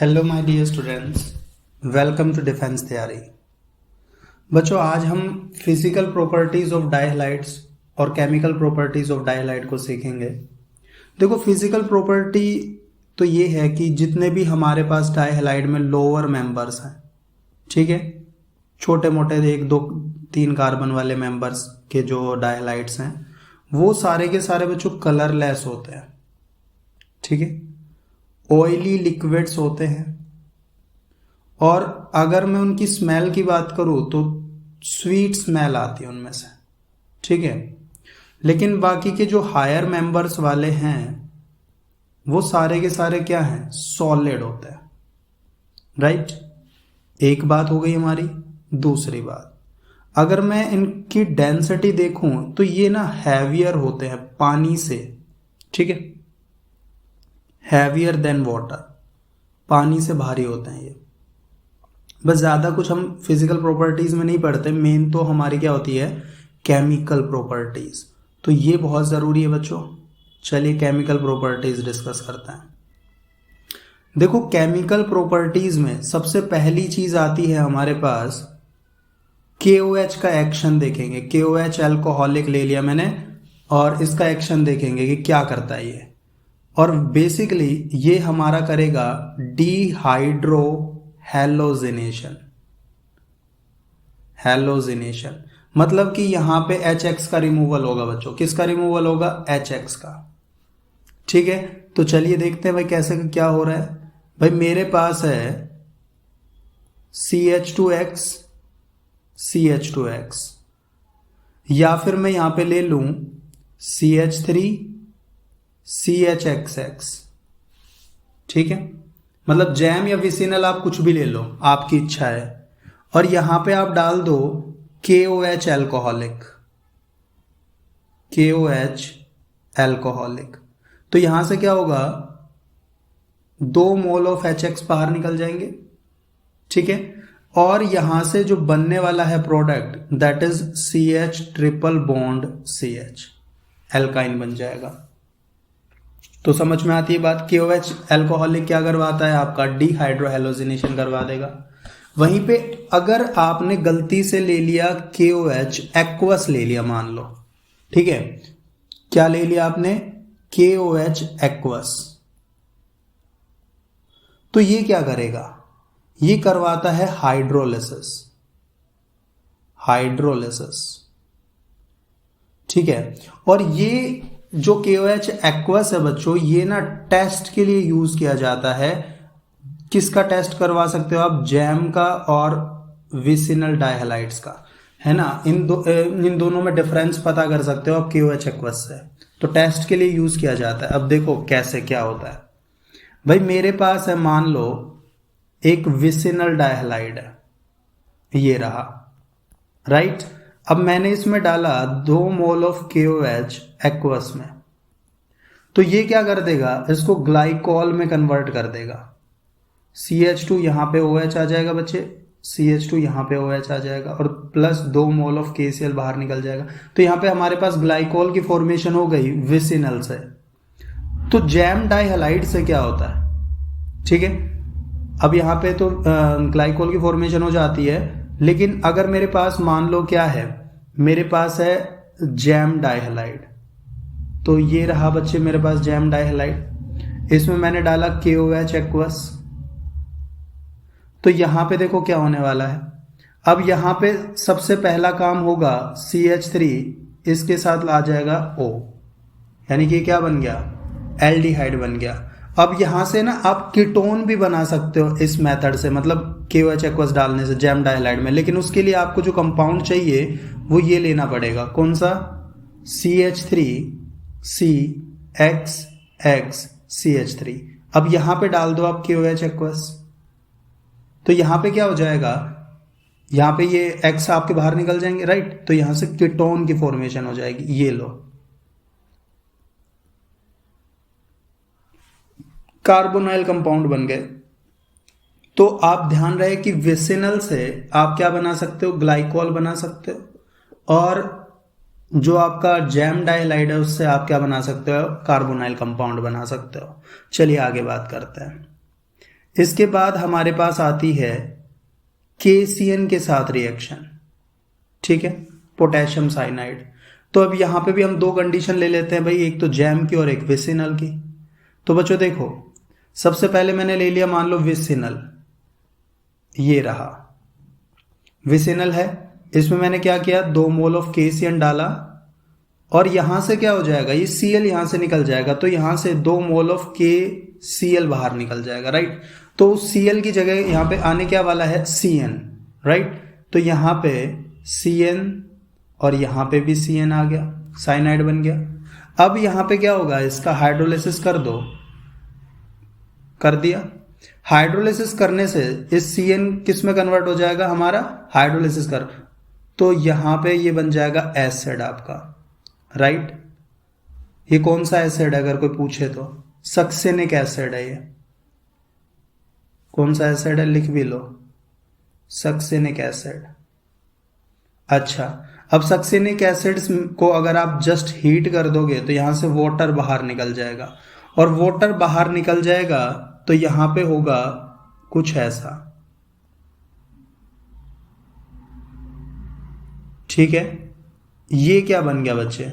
Hello my dear students, welcome to defence Taiyari. बच्चों, आज हम फिजिकल प्रॉपर्टीज ऑफ डायहालाइड्स और केमिकल प्रॉपर्टीज ऑफ डायहालाइड को सीखेंगे। देखो, फिजिकल प्रॉपर्टी तो ये है कि जितने भी हमारे पास डायहालाइड में लोअर मेंबर्स हैं, ठीक है, छोटे मोटे 1 2 3 कार्बन वाले मेंबर्स के जो डायहालाइड्स हैं वो सारे के सारे बच्चों कलरलेस होते हैं, ठीक है, ऑयली लिक्विड्स होते हैं। और अगर मैं उनकी स्मेल की बात करूं तो स्वीट स्मेल आती है उनमें से, ठीक है। लेकिन बाकी के जो हायर मेंबर्स वाले हैं वो सारे के सारे क्या हैं, सॉलिड होते हैं, राइट। एक बात हो गई हमारी। दूसरी बात, अगर मैं इनकी डेंसिटी देखूं तो ये ना हैवियर होते हैं पानी से, ठीक है, हैवियर देन वाटर, पानी से भारी होते हैं ये। बस ज़्यादा कुछ हम फिजिकल प्रॉपर्टीज़ में नहीं पढ़ते, मेन तो हमारी क्या होती है, केमिकल प्रॉपर्टीज़। तो ये बहुत ज़रूरी है बच्चों। चलिए केमिकल प्रॉपर्टीज़ डिस्कस करते हैं। देखो, केमिकल प्रॉपर्टीज़ में सबसे पहली चीज़ आती है हमारे पास KOH का एक्शन देखेंगे। KOH अल्कोहलिक ले लिया मैंने और इसका एक्शन देखेंगे कि क्या करता है ये। और बेसिकली ये हमारा करेगा डिहाइड्रो हैलोजिनेशन। हैलोजिनेशन मतलब कि यहां पे HX का रिमूवल होगा बच्चों। किसका रिमूवल होगा? HX का, ठीक है। तो चलिए देखते हैं भाई कैसे क्या हो रहा है। भाई मेरे पास है CH2X CH2X, या फिर मैं यहां पे ले लूं CH3 CHXX, ठीक है। मतलब जैम या विसिनल आप कुछ भी ले लो, आपकी इच्छा है। और यहां पे आप डाल दो KOH अल्कोहलिक, KOH अल्कोहलिक। तो यहां से क्या होगा, 2 मोल ऑफ HX बाहर निकल जाएंगे, ठीक है। और यहां से जो बनने वाला है product that is CH triple bond CH, alkyne बन जाएगा। तो समझ में आती है बात। KOH अल्कोहलिक क्या करवाता है आपका, डिहाइड्रोहेलोजिनेशन करवा देगा। वहीं पे अगर आपने गलती से ले लिया KOH एक्वस ले लिया, मान लो, ठीक है, क्या ले लिया आपने, KOH एक्वस, तो ये क्या करेगा, ये करवाता है हाइड्रोलिसिस। हाइड्रोलिसिस, ठीक है। और ये जो KOH एक्वस है बच्चों, ये ना टेस्ट के लिए यूज किया जाता है। किसका टेस्ट करवा सकते हो आप? जैम का और विसिनल डायहालाइड्स का, है ना। इन दोनों में डिफरेंस पता कर सकते हो आप KOH एक्वस से। तो टेस्ट के लिए यूज किया जाता है। अब देखो कैसे क्या होता है। भाई मेरे पास है, मान लो एक विसिनल डायहालाइड है, ये रहा, राइट। अब मैंने इसमें डाला 2 मोल ऑफ KOH एक्वस में, तो ये क्या कर देगा, इसको ग्लाइकोल में कन्वर्ट कर देगा। CH2 यहां पे OH आ जाएगा बच्चे, CH2 यहां पे OH आ जाएगा और प्लस 2 मोल ऑफ KCl बाहर निकल जाएगा। तो यहां पे हमारे पास ग्लाइकोल की फॉर्मेशन हो गई विसिनल से। तो जैम डाइहालाइड से क्या होता है, ठीक है। अब यहां पे तो ग्लाइकोल की फॉर्मेशन हो जाती है, लेकिन अगर मेरे पास मान लो क्या है, मेरे पास है जैम डाइहालाइड। तो ये रहा बच्चे मेरे पास जैम डाइहालाइड, इसमें मैंने डाला KOH एक्वस। तो यहां पे देखो क्या होने वाला है। अब यहां पे सबसे पहला काम होगा, CH3 इसके साथ ला जाएगा O, यानी कि क्या बन गया, एल्डिहाइड बन गया। अब यहां से ना आप कीटोन भी बना सकते हो इस मेथड से, मतलब KOH एक्वस डालने से जैम डाइहालाइड में। लेकिन उसके लिए आपको जो कंपाउंड चाहिए वो ये लेना पड़ेगा, कौन सा, CH3 CXX CH3। अब यहां पे डाल दो आप KOH एक्वस, तो यहां पे क्या हो जाएगा, यहां पे ये X आपके बाहर निकल जाएंगे, राइट। तो यहां से कीटोन की फॉर्मेशन हो जाएगी, ये लो, कार्बोनाइल कंपाउंड बन गए। तो आप ध्यान रहे कि विसिनल से आप क्या बना सकते हो, ग्लाइकोल बना सकते हो। और जो आपका जैम डाइहालाइड है उससे आप क्या बना सकते हो, कार्बोनाइल कंपाउंड बना सकते हो। चलिए आगे बात करते हैं। इसके बाद हमारे पास आती है KCN के साथ रिएक्शन, ठीक है, पोटेशियम साइनाइड। तो अब यहां पे भी हम दो कंडीशन ले लेते हैं भाई, एक तो जैम की और एक विसिनल की। तो बच्चों देखो, सबसे पहले मैंने ले लिया मान लो विसिनल, ये रहा विसिनल है, इसमें मैंने क्या किया 2 मोल ऑफ KCN डाला और यहां से क्या हो जाएगा, ये Cl यहां से निकल जाएगा, तो यहां से 2 मोल ऑफ KCl बाहर निकल जाएगा, राइट। तो Cl की जगह यहां पे आने क्या वाला है CN, राइट। तो यहां पे CN और यहां पे भी CN आ गया, साइनाइड बन गया। अब यहां पे क्या होगा, इसका हाइड्रोलिसिस कर दो, कर दिया। हाइड्रोलिसिस करने से इस CN किस में कन्वर्ट हो जाएगा हमारा, हाइड्रोलिसिस कर, तो यहां पे ये बन जाएगा एसिड आपका, राइट। ये कौन सा एसिड है अगर कोई पूछे तो, सक्सेनिक एसिड है। ये कौन सा एसिड है, लिख भी लो, सक्सेनिक एसिड। अच्छा, अब सक्सेनिक एसिड को अगर आप जस्ट हीट कर दोगे तो यहां से वाटर बाहर निकल जाएगा, और वाटर बाहर निकल जाएगा तो यहां पे होगा कुछ ऐसा, ठीक है। ये क्या बन गया बच्चे,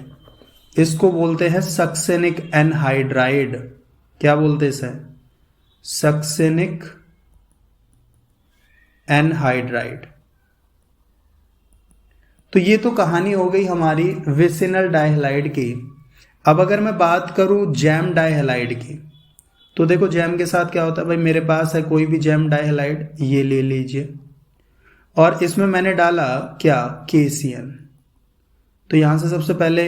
इसको बोलते हैं सक्सेनिक एनहाइड्राइड। क्या बोलते हैं इसे, सक्सेनिक एनहाइड्राइड। तो ये तो कहानी हो गई हमारी विसिनल डाइहलाइड की। अब अगर मैं बात करूं जैम डाइहलाइड की, तो देखो जैम के साथ क्या होता है भाई, मेरे पास है कोई भी जैम डाइहलाइड, ये ले लीजिए, और इसमें मैंने डाला क्या KCN। तो यहां से सबसे पहले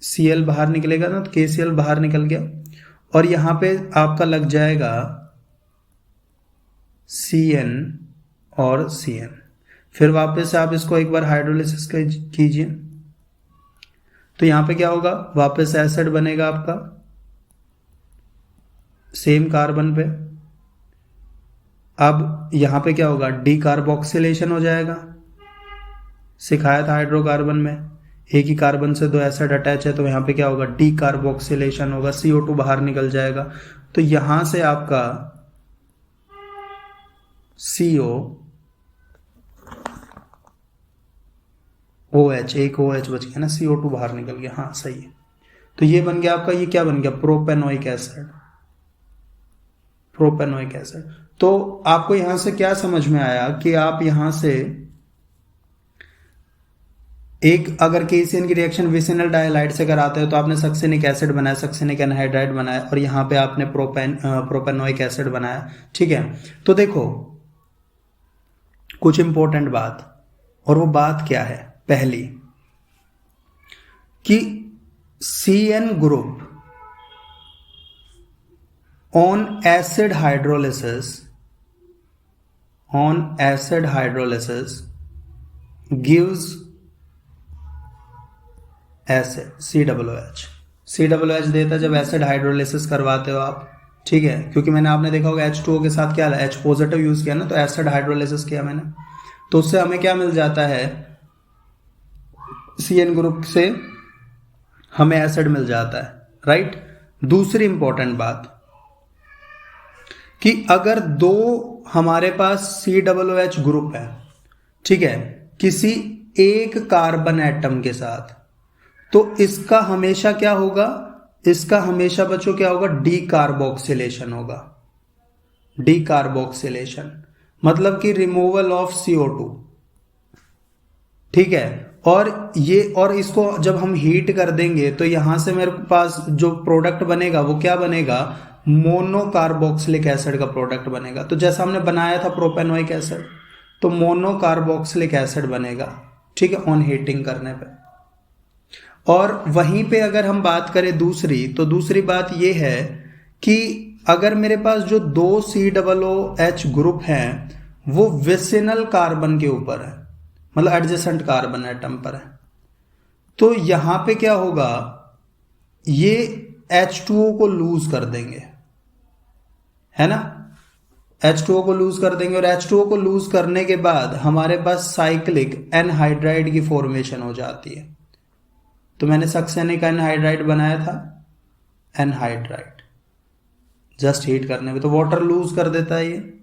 Cl बाहर निकलेगा ना, तो KCl बाहर निकल गया, और यहां पे आपका लग जाएगा CN और CN। फिर वापस से आप इसको एक बार हाइड्रोलिसिस कीजिए, तो यहां पे क्या होगा, वापस एसिड बनेगा आपका सेम कार्बन पे। अब यहां पे क्या होगा, डीकार्बोक्सिलेशन हो जाएगा, सिखाया था हाइड्रोकार्बन में, एक ही कार्बन से 2 एसिड अटैच है, तो यहां पे क्या होगा, डीकार्बोक्सिलेशन होगा, CO2 बाहर निकल जाएगा। तो यहां से आपका OH, एक OH बच गया ना, CO2 बाहर निकल गया, हाँ सही है। तो ये बन गया आपका, ये क्या बन गया, प्रोपेनोइक एसिड, प्रोपेनोइक एसिड। तो आपको यहां से क्या समझ में आया कि आप यहां से एक अगर KCN की रिएक्शन विसिनल डाइहलाइड से कराते हो तो आपने सक्सेनिक एसिड बनाया, सक्सेनिक एनहाइड्राइड बनाया, और यहां पे आपने प्रोपेनोइक एसिड बनाया, ठीक है। तो देखो कुछ इंपॉर्टेंट बात, और वो बात क्या है, पहली कि CN group on acid hydrolysis gives acid COOH देता जब एसिड हाइड्रोलिसिस करवाते हो आप, ठीक है। क्योंकि मैंने आपने देखा होगा H2O के साथ क्या H पॉजिटिव यूज किया ना, तो एसिड हाइड्रोलिसिस किया मैंने, तो उससे हमें क्या मिल जाता है, CN ग्रुप से हमें एसिड मिल जाता है, राइट। दूसरी इंपॉर्टेंट बात कि अगर दो हमारे पास COOH ग्रुप है, ठीक है, किसी एक कार्बन एटम के साथ, तो इसका हमेशा क्या होगा, इसका हमेशा बच्चों क्या होगा, डीकार्बोक्सिलेशन होगा। डीकार्बोक्सिलेशन मतलब कि रिमूवल ऑफ CO2, ठीक है। और इसको जब हम हीट कर देंगे तो यहां से मेरे पास जो प्रोडक्ट बनेगा वो क्या बनेगा, मोनोकार्बोक्सिलिक एसिड का प्रोडक्ट बनेगा। तो जैसा हमने बनाया था प्रोपेनोइक एसिड, तो मोनोकार्बोक्सिलिक एसिड बनेगा, ठीक है, ऑन हीटिंग करने पे। और वहीं पे अगर हम बात करें दूसरी, तो दूसरी बात ये है कि अगर मेरे पास जो 2 COOH ग्रुप हैं वो विसिनल कार्बन के ऊपर है, मतलब एडजेसेंट कार्बन एटम पर है, तो यहां पे क्या होगा, ये H2O को लूज कर देंगे, है ना, H2O को लूज कर देंगे, और H2O को लूज करने के बाद हमारे पास साइक्लिक एनहाइड्राइड की फॉर्मेशन हो जाती है। तो मैंने सक्सेनिक एनहाइड्राइड बनाया था, एनहाइड्राइड, जस्ट हीट करने में, तो वाटर लूज कर देता है ये,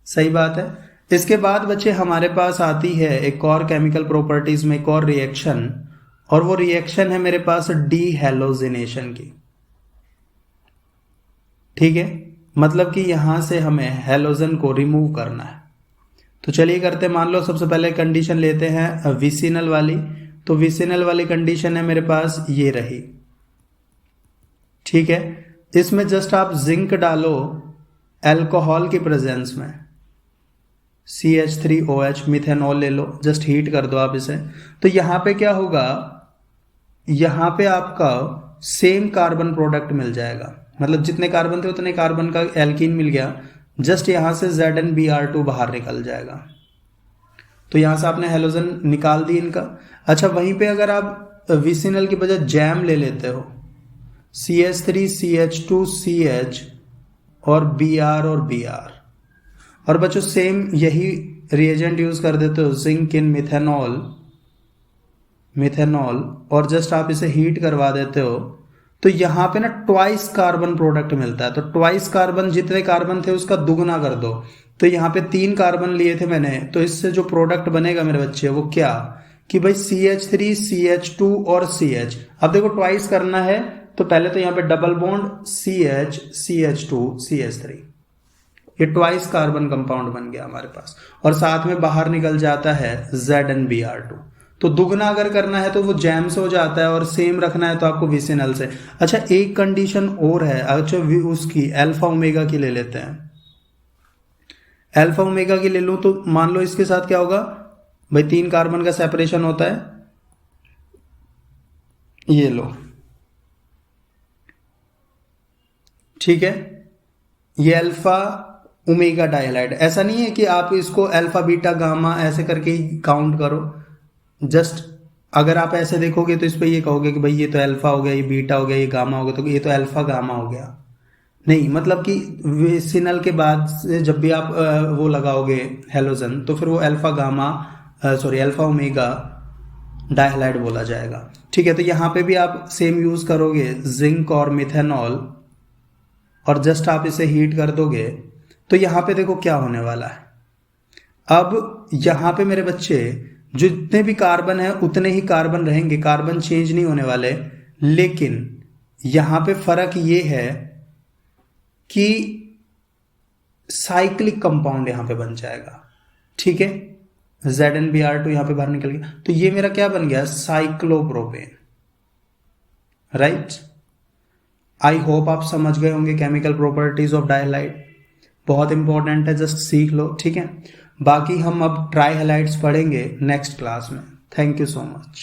सही बात है। इसके बाद बच्चे हमारे पास आती है एक और केमिकल प्रॉपर्टीज में एक और रिएक्शन, और वो रिएक्शन है मेरे पास डीहैलोजिनेशन की। ठीक है, मतलब कि यहां से हमें हैलोजन को रिमूव करना है। तो चलिए करते हैं। मान लो सबसे पहले कंडीशन लेते हैं विसिनल वाली। तो विसिनल वाली कंडीशन है मेरे पास ये रही। ठीक है, इसमें जस्ट आप जिंक डालो अल्कोहल की प्रेजेंस में, CH3OH मिथेनॉल ले लो, जस्ट हीट कर दो आप इसे। तो यहां पे क्या होगा, यहां पे आपका सेम कार्बन प्रोडक्ट मिल जाएगा, मतलब जितने कार्बन थे उतने कार्बन का एल्कीन मिल गया। जस्ट यहां से ZnBr2 बाहर निकल जाएगा। तो यहां से आपने हेलोजन निकाल दी इनका। अच्छा, वहीं पे अगर आप विसिनल की बजाय जैम ले लेते हो, CH3CH2CH और Br और Br, और बच्चों सेम यही रिएजेंट यूज कर देते हो, जिंक इन मिथेनॉल, और जस्ट आप इसे हीट करवा देते हो। तो यहां पे ना ट्वाइस कार्बन प्रोडक्ट मिलता है। तो ट्वाइस कार्बन, जितने कार्बन थे उसका दुगना कर दो। तो यहां पे 3 कार्बन लिए थे मैंने, तो इससे जो प्रोडक्ट बनेगा मेरे बच्चे वो क्या, कि भाई CH3 CH2 और CH। अब देखो ट्वाइस करना है तो पहले तो यहां पे double bond CH CH2 CH3, ये ट्वाइस कार्बन कंपाउंड बन गया हमारे पास, और साथ में बाहर निकल जाता है ZnBr2। तो दुगना अगर करना है तो वो जैम से हो जाता है, और सेम रखना है तो आपको विसिनल से। अच्छा, एक कंडीशन और है, अच्छा उसकी अल्फा ओमेगा की ले लेते हैं। अल्फा ओमेगा की ले लूं तो मान लो इसके साथ क्या होगा भाई, 3 कार्बन का सेपरेशन होता है, ये लो। ठीक है, ये अल्फा ओमेगा डाइहाइड। ऐसा नहीं है कि आप इसको अल्फा बीटा गामा ऐसे करके ही काउंट करो। जस्ट अगर आप ऐसे देखोगे तो इस पे ये कहोगे कि भाई ये तो अल्फा हो गया, ये बीटा हो गया, ये गामा हो गया, तो ये तो अल्फा गामा हो गया। नहीं, मतलब कि विसिनल के बाद से जब भी आप वो लगाओगे हेलोजन, तो फिर वो अल्फा गामा अल्फा ओमेगा डाइहाइड बोला जाएगा। ठीक है, तो यहां पे भी आप सेम यूज करोगे जिंक और मिथेनॉल, और जस्ट आप इसे हीट कर दोगे। तो यहां पे देखो क्या होने वाला है। अब यहां पे मेरे बच्चे जितने भी कार्बन है उतने ही कार्बन रहेंगे, कार्बन चेंज नहीं होने वाले। लेकिन यहां पे फर्क ये है कि साइक्लिक कंपाउंड यहां पे बन जाएगा। ठीक है, ZnBr2 यहां पे बाहर निकल गया, तो ये मेरा क्या बन गया, साइक्लोप्रोपेन। राइट, आई होप आप समझ गए होंगे केमिकल प्रॉपर्टीज ऑफ डाइहाइड। बहुत इंपॉर्टेंट है, जस्ट सीख लो। ठीक है, बाकी हम अब ट्राइहाइड्स पढ़ेंगे नेक्स्ट क्लास में। Thank you so much.